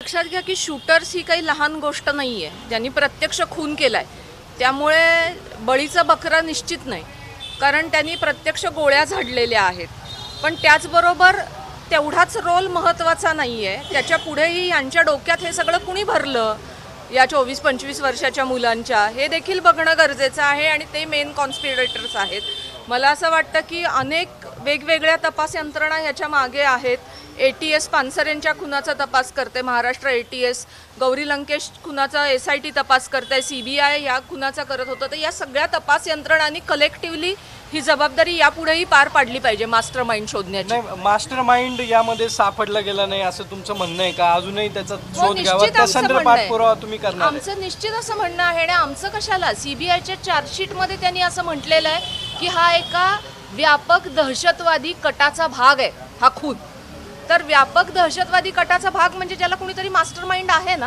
लक्षात घ्या की शूटर्स ही काही लहान गोष्ट नाही आहे, ज्यांनी प्रत्यक्ष खून केला आहे. त्यामुळे बळीचा बकरा निश्चित नाही, कारण त्यांनी प्रत्यक्ष गोळ्या झाडलेल्या आहेत. पण त्याचबरोबर तेवढाच रोल महत्त्वाचा नाही आहे. त्याच्या पुढेही यांच्या डोक्यात हे सगळं कुणी भरलं, या 24-25 वर्षाच्या मुलांच्या, हे देखील बघणं गरजेचं आहे आणि ते मेन कॉन्स्पिरेटर्स आहेत. मला असं वाटतं की अनेक वेगवेगळ्या तपास यंत्रणा ह्याच्या मागे आहेत. ATS पानसरेंच्या खुनाचा तपास करते महाराष्ट्र ATS, गौरी लंकेश खुनाचा SIT तपास करते, CBI या खुनाचा करत होतं. तर या सगळ्या तपास यंत्रणांनी कलेक्टिव्हली ही जबाबदारी यापुढेही पार पाडली पाहिजे मास्टर माइंड शोधण्याची. नाही, मास्टर माइंड यामध्ये सापडला गेला नाही असं तुमचं म्हणणं आहे का? अजूनही त्याचा शोध घ्यावा, निश्चित आमचं तसंच म्हणणं आहे. पाठपुरावा तुम्ही करणार आहे? आमचं निश्चित असं म्हणणं आहे आणि आमचं कशाला, CBIच्या चार्जशीटमध्ये त्यांनी असं म्हटलेलं आहे की हा एका व्यापक दहशतवादी कटाचा भाग आहे हा खून. तर व्यापक दहशतवादी कटाचा भाग म्हणजे ज्याला कुणीतरी मास्टर माइंड आहे ना.